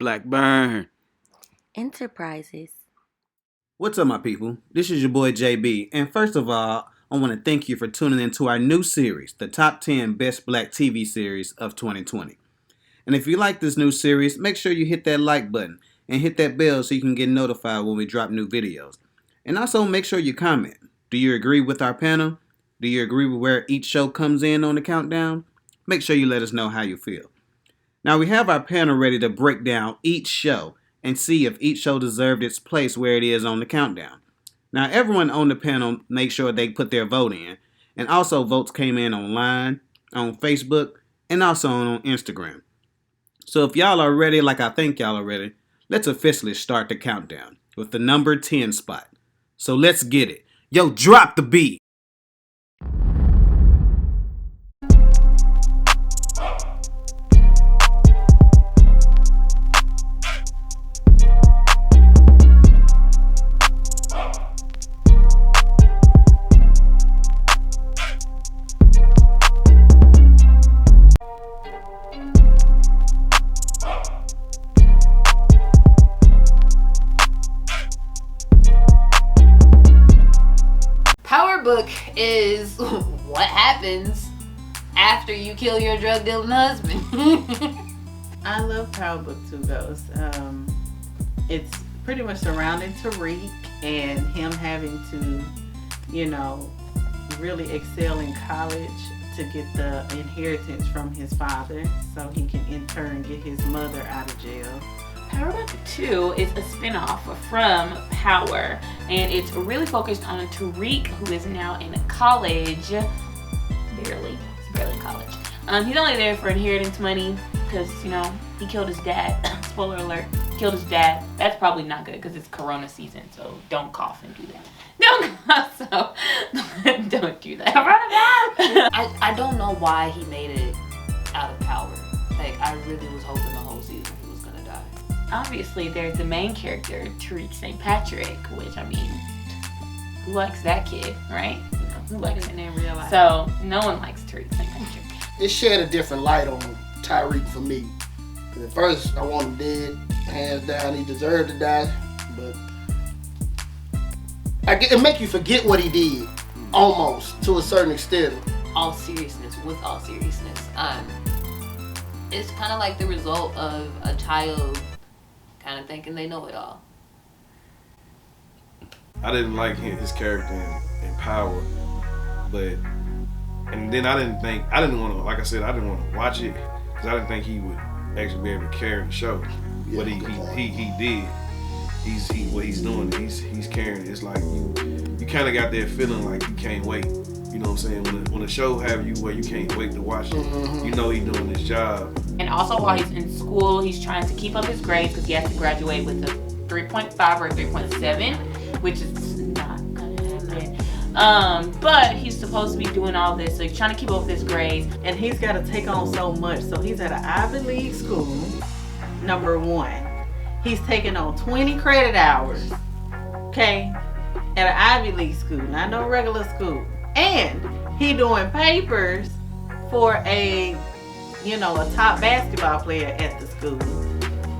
Blackburn Enterprises. What's up, my people? This is your boy JB, and first of all, I want to thank you for tuning into our new series, the Top 10 Best Black TV Series of 2020. And if you like this new series, make sure you hit that like button and hit that bell so you can get notified when we drop new videos. And also make sure you comment. Do you agree with our panel? Do you agree with where each show comes in on the countdown? Make sure you let us know how you feel. Now we have our panel ready to break down each show and see if each show deserved its place where it is on the countdown. Now everyone on the panel make sure they put their vote in, and also votes came in online, on Facebook, and also on Instagram. So if y'all are ready, like I think y'all are ready, let's officially start the countdown with the number 10 spot. So let's get it. Yo, drop the beat. Book is what happens after you kill your drug dealing husband. I love Power Book 2 though. It's pretty much surrounding Tariq and him having to, really excel in college to get the inheritance from his father so he can in turn get his mother out of jail. Power Book 2 is a spin-off from Power, and it's really focused on Tariq, who is now in college. He's barely in college. He's only there for inheritance money because, he killed his dad. Spoiler alert, killed his dad. That's probably not good because it's Corona season, so don't cough and do that. Don't do that. I don't know why he made it out of Power. Like, I really was hoping the whole season he was gonna die. Obviously, there's the main character, Tariq St. Patrick, which, who likes that kid, right? Who likes it in real life? So, no one likes Tariq St. Patrick. It shed a different light on Tyreek for me. Because at first, I want him dead, hands down, he deserved to die. But it make you forget what he did, almost, to a certain extent. With all seriousness, it's kind of like the result of a child kind of thinking they know it all. I didn't like his character in Power, and then I didn't want to watch it because I didn't think he would actually be able to carry the show. Yeah, but he did. What he's doing, he's carrying. It's like you kind of got that feeling like you can't wait. You know what I'm saying? When a show have you where you can't wait to watch it, you know he's doing his job. And also while he's in school, he's trying to keep up his grades because he has to graduate with a 3.5 or a 3.7, which is not gonna happen. But he's supposed to be doing all this, so he's trying to keep up with his grades. And he's got to take on so much. So he's at an Ivy League school, number one. He's taking on 20 credit hours, okay, at an Ivy League school, not no regular school. And he doing papers for a top basketball player at the school,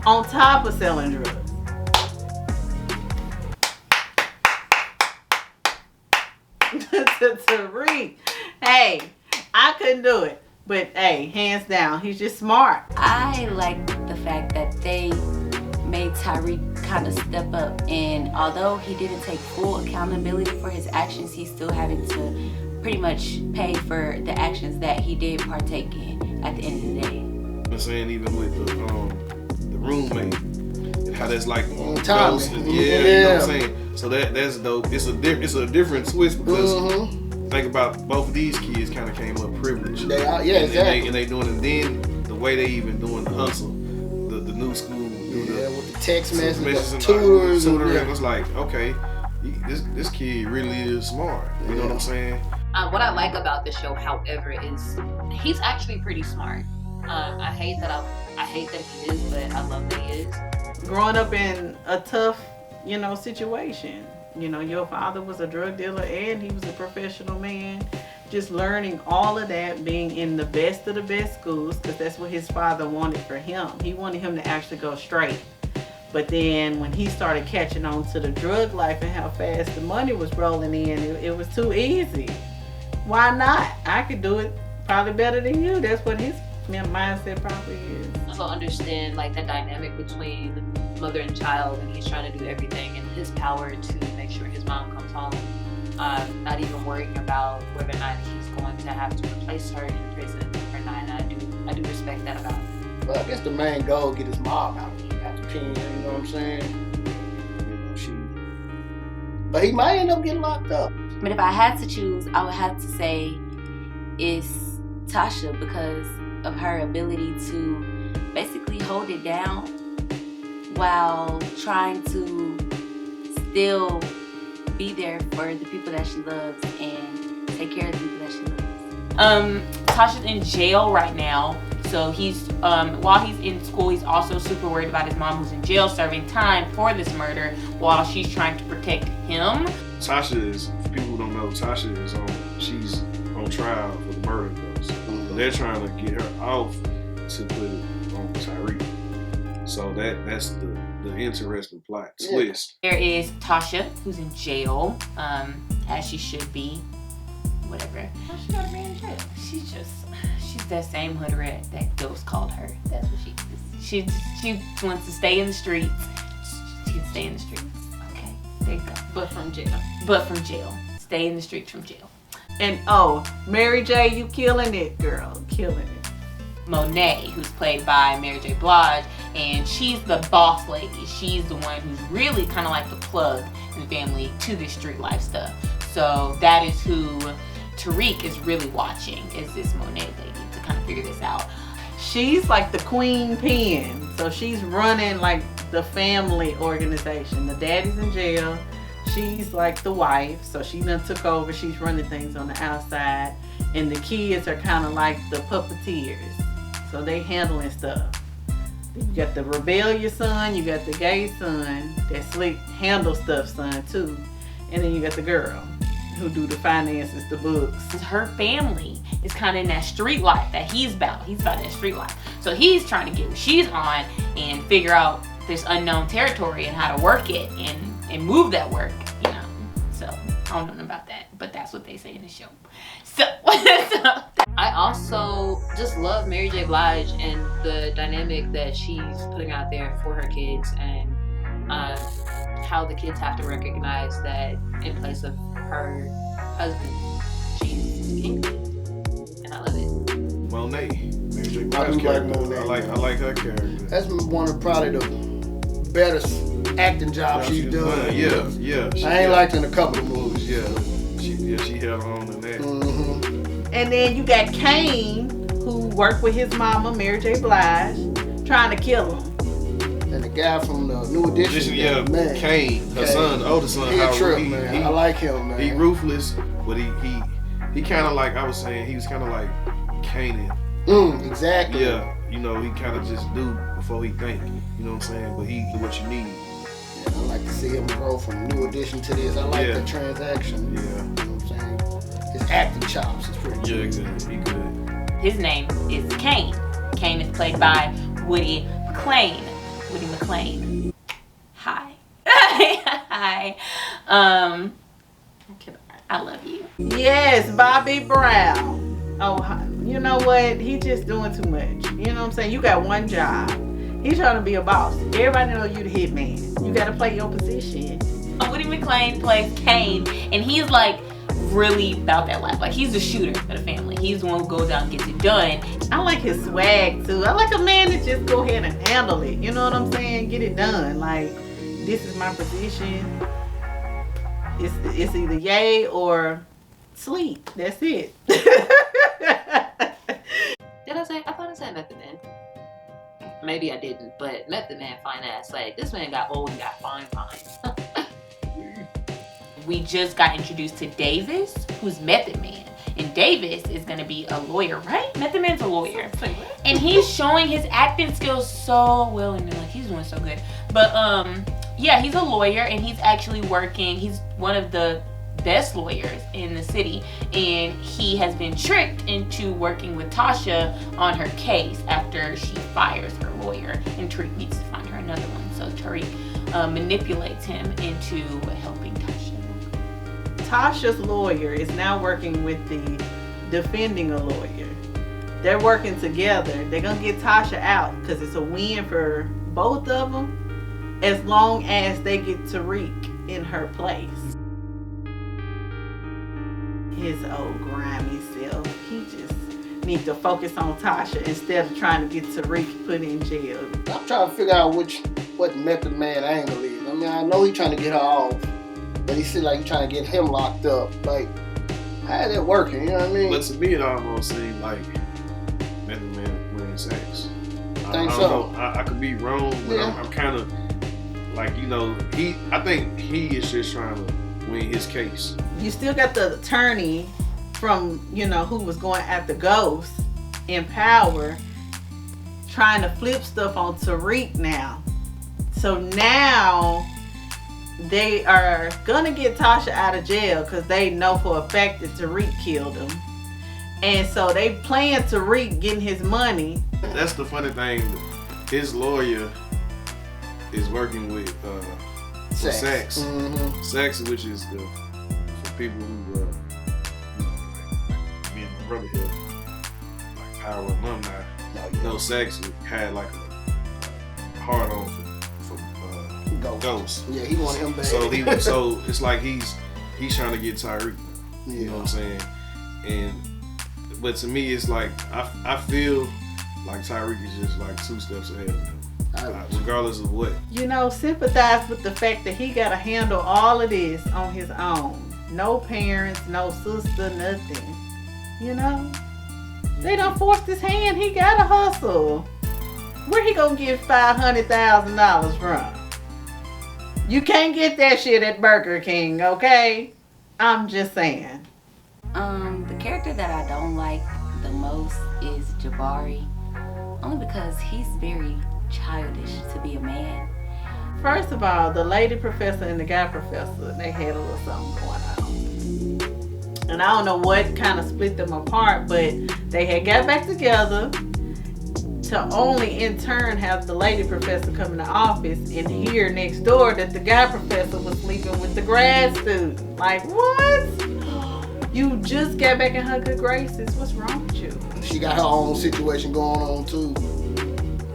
on top of selling drugs. Tariq, hey, I couldn't do it, but hey, hands down, he's just smart. I like the fact that they made Tariq kind of step up, and although he didn't take full accountability for his actions, he's still having to pretty much pay for the actions that he did partake in at the end of the day. I'm saying even with the roommate and how that's like Tommy. You know what I'm saying? So that's dope. It's a different twist because think about both of these kids kind of came up privileged. They are, exactly. And they doing it. Then the way they even doing the hustle, the new school. With the text messages, and tutors. It was like, okay, this kid really is smart. You know what I'm saying? What I like about the show, however, is he's actually pretty smart. I hate that he is, but I love that he is. Growing up in a tough, situation. Your father was a drug dealer and he was a professional man. just learning all of that, being in the best of the best schools, because that's what his father wanted for him. He wanted him to actually go straight. But then when he started catching on to the drug life and how fast the money was rolling in, it was too easy. Why not? I could do it probably better than you. That's what his mindset probably is. I also understand like the dynamic between mother and child, and he's trying to do everything in his power to make sure his mom comes home. Not even worrying about whether or not he's going to have to replace her in prison or not. And I do respect that about him. Well, I guess the main goal is get his mom out after 10, you know what I'm saying? But he might end up getting locked up. But if I had to choose, I would have to say it's Tasha, because of her ability to basically hold it down while trying to still be there for the people that she loves and take care of the people that she loves. Tasha's in jail right now. So he's, while he's in school, he's also super worried about his mom who's in jail serving time for this murder while she's trying to protect him. Tasha is, for people who don't know, Tasha is she's on trial for the murder of those. So they're trying to get her off to put it on Tyreek. So that's the interesting plot twist. There is Tasha, who's in jail, as she should be. Whatever. Why she gotta be in jail? She's that same hood rat that Ghost called her. That's what she is. She wants to stay in the streets. She can stay in the streets. Okay, there you go. But from jail. Stay in the streets from jail. And Mary J, you killing it, girl. Killing it. Monet, who's played by Mary J. Blige, and she's the boss lady. She's the one who's really kind of like the plug in the family to this street life stuff. So that is who Tariq is really watching, is this Monet lady, to kind of figure this out. She's like the queen pin. So she's running like the family organization. The daddy's in jail. She's like the wife. So she done took over. She's running things on the outside. And the kids are kind of like the puppeteers. So they handling stuff. You got the rebellious son. You got the gay son that handle stuff son too. And then you got the girl who do the finances, the books. Her family is kind of in that street life that he's about. He's about that street life. So he's trying to get what she's on and figure out this unknown territory and how to work it and move that work, you know. So I don't know about that, but that's what they say in the show. So I also just love Mary J. Blige and the dynamic that she's putting out there for her kids, and how the kids have to recognize that in place of her husband, she's king. And I love it. Monet, Mary J. Blige character. I like her character. That's one of probably the better acting jobs she's done. Yeah. I ain't liked in a couple of movies. She held on in that. Mm-hmm. And then you got Kane, who worked with his mama, Mary J. Blige, trying to kill him. And the guy from the New Edition, man. Kane, her son, the older son. He a trip, man. I like him, man. He ruthless, but he kind of like, I was saying, he was kind of like Kanan. Exactly. Yeah, you know, he kind of just do before he think. You know what I'm saying? But he do what you need. Yeah, I like to see him grow from New Edition to this. I like the transaction. Yeah. You know what I'm saying? His acting chops is pretty good. Yeah, exactly. He good. his name is Kane. Kane is played by Woody McClain. Woody McClain. Hi. Hi. I love you. Yes, Bobby Brown. Oh, you know what? He just doing too much. You know what I'm saying? You got one job. He's trying to be a boss. Everybody know you the hitman. You got to play your position. Woody McClain plays Kane, and he's like really about that life. Like, he's the shooter of the family. He's the one who goes out and gets it done. I like his swag too. I like a man that just go ahead and handle it. You know what I'm saying? Get it done. Like, this is my position. It's either yay or sleep. That's it. I thought I said Method Man. Maybe I didn't, but Method Man, fine ass. Like, this man got old and got fine. We just got introduced to Davis, who's Method Man. And Davis is gonna be a lawyer, right? Method Man's a lawyer. And he's showing his acting skills so well, and like, he's doing so good. But yeah, he's a lawyer and he's actually working. He's one of the best lawyers in the city, and he has been tricked into working with Tasha on her case after she fires her lawyer, and Tariq needs to find her another one. So Tariq manipulates him into helping Tasha. Tasha's lawyer is now working with the defending a lawyer. They're working together. They're gonna get Tasha out because it's a win for both of them, as long as they get Tariq in her place. His old grimy self. He just needs to focus on Tasha instead of trying to get Tariq put in jail. I'm trying to figure out what Method Man angle is. I mean, I know he's trying to get her off, but he seems like he's trying to get him locked up. Like, how is that working? You know what I mean? But to me, it almost seems like Method Man winning sex. I Think don't so. know. I could be wrong, but Yeah. I'm kind of like, you know, I think he is just trying to win his case. You still got the attorney from, you know, who was going after Ghost in Power, trying to flip stuff on Tariq now. So now they are gonna get Tasha out of jail because they know for a fact that Tariq killed him. And so they plan Tariq getting his money. That's the funny thing. His lawyer is working with Trackz. Mm-hmm. Trackz, which is for people who you know, like me and my brother here, like Power alumni. You know, Trackz had like a hard on for Ghost. Yeah, he wanted him back. So it's like he's trying to get Tariq. You know what I'm saying? But to me, it's like I feel like Tariq is just like 2 steps ahead of him, regardless of what. You know, sympathize with the fact that he got to handle all of this on his own. No parents, no sister, nothing. You know? They done forced his hand. He got to hustle. Where he gonna get $500,000 from? You can't get that shit at Burger King, okay? I'm just saying. The character that I don't like the most is Jabari. Only because he's very childish to be a man. First of all, the lady professor and the guy professor, they had a little something going on. And I don't know what kind of split them apart, but they had got back together to only in turn have the lady professor come in the office and hear next door that the guy professor was sleeping with the grad student. Like, what? You just got back in her good graces. What's wrong with you? She got her own situation going on too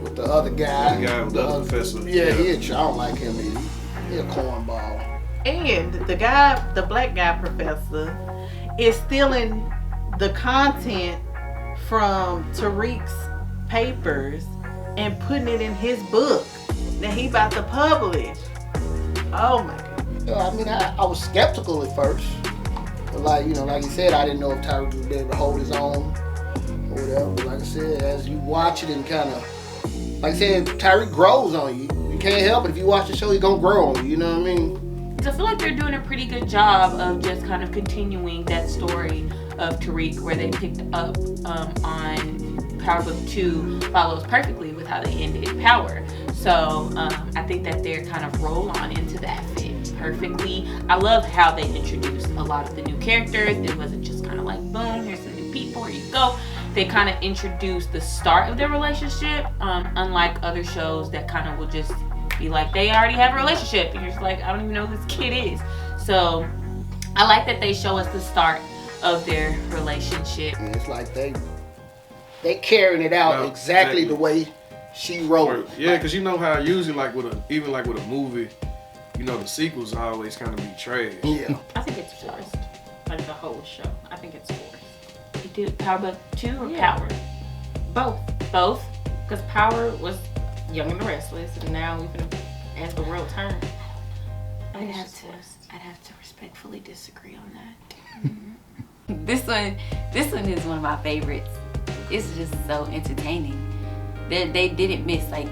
with the other guy. The guy with the other professor. Yeah, I don't like him either. He a cornball. And the guy, the black guy professor, is stealing the content from Tariq's papers and putting it in his book that he about to publish. Oh my God. I mean, I was skeptical at first. But like you said, I didn't know if Tariq would be able to hold his own or whatever. But like I said, as you watch it and kind of, like I said, Tariq grows on you. You can't help it. If you watch the show, he's gonna grow on you. You know what I mean? I feel like they're doing a pretty good job of just kind of continuing that story of Tariq, where they picked up on Power Book 2 follows perfectly with how they ended Power. So I think that they're kind of roll on into that fit perfectly. I love how they introduced a lot of the new characters. It wasn't just kind of like, boom, here's some new people, here you go. They kind of introduced the start of their relationship, unlike other shows that kind of will just be like, they already have a relationship, and you're just like, I don't even know who this kid is. So I like that they show us the start of their relationship. And it's like they carrying it out exactly the way she wrote it. Yeah, because you know how usually with a movie, you know, the sequels always kind of be trash. Yeah. I think it's forced. Like the whole show. I think it's forced. You did Power Book 2 or Power? Both. Both? Because Power was Young and the Restless, and now even as the world turned. I'd have to respectfully disagree on that. This one is one of my favorites. It's just so entertaining. They didn't miss. Like,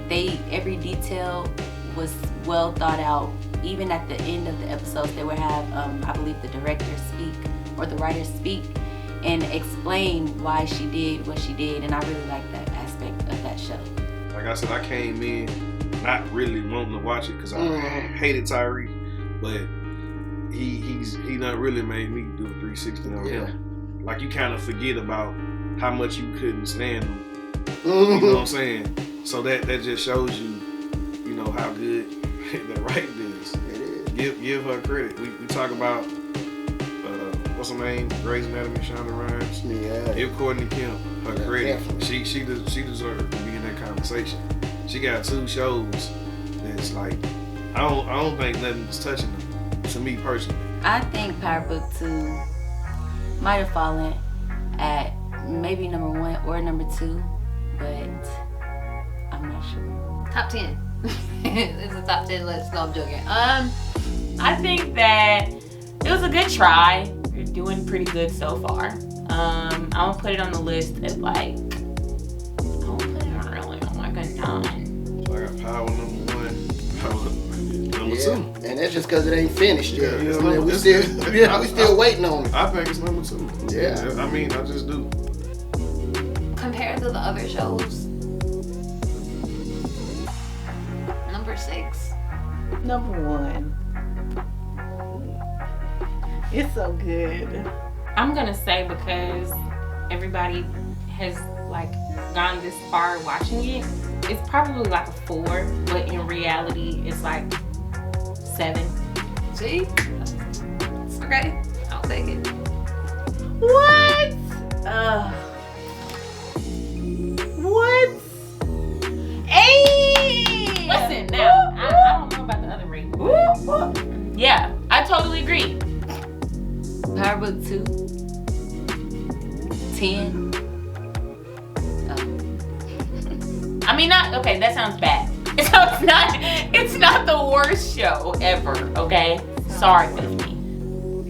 every detail was well thought out. Even at the end of the episodes, they would have, I believe, the director speak or the writers speak and explain why she did what she did. And I really like that aspect of that show. Like I said, I came in not really wanting to watch it because I hated Tyree, but he done really made me do a 360 on him. Like you kind of forget about how much you couldn't stand him. You know what I'm saying? So that just shows you, you know, how good the writing is. It is. Give her credit. We talk about what's her name? Grey's Anatomy, Shonda Rhimes. Yeah. Give Courtney Kemp her credit. Definitely. She deserves to be in that conversation. She got 2 shows that's like I don't think nothing's touching them. To me personally. I think Power Book 2 might have fallen at maybe number 1 or number 2, but I'm not sure. Top 10. It's a top 10 list. No, I'm joking. I think that it was a good try. You're doing pretty good so far. I'm gonna put it on the list at like, I'll put it on really on like a 9. So I got Power number 1, Power number 2. And that's just because it ain't finished yet. Yeah, You it's know what I mean? number- We still waiting on it. I think it's number 2. Yeah. I mean, I just do. Compared to the other shows, number 6. Number 1. It's so good. I'm gonna say because everybody has like gone this far watching it, it's probably like a 4, but in reality it's like 7. See? It's okay. I'll take it. What? What? 8! Listen now, I don't know about the other rating. Yeah, I totally agree. Power Book 2, 10. I mean, not okay. That sounds bad. So it's not the worst show ever. Okay, sorry, 50.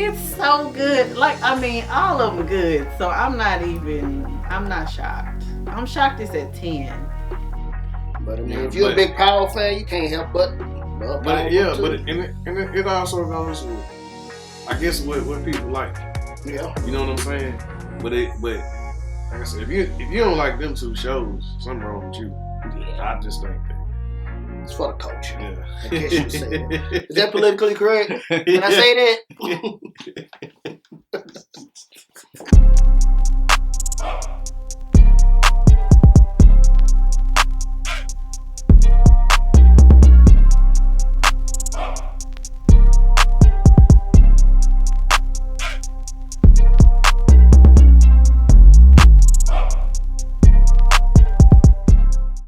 It's so good. Like, I mean, all of them good. So I'm not shocked. I'm shocked it's at 10. But I mean, Yeah, if you're a but- big Power fan, you can't help but But it also goes with, I guess what people like. yeah. You know what I'm saying? But like I said, if you don't like them 2 shows, something wrong with you. I just think that. It's for the culture. Yeah. I guess you say that. Is that politically correct? Can I say that?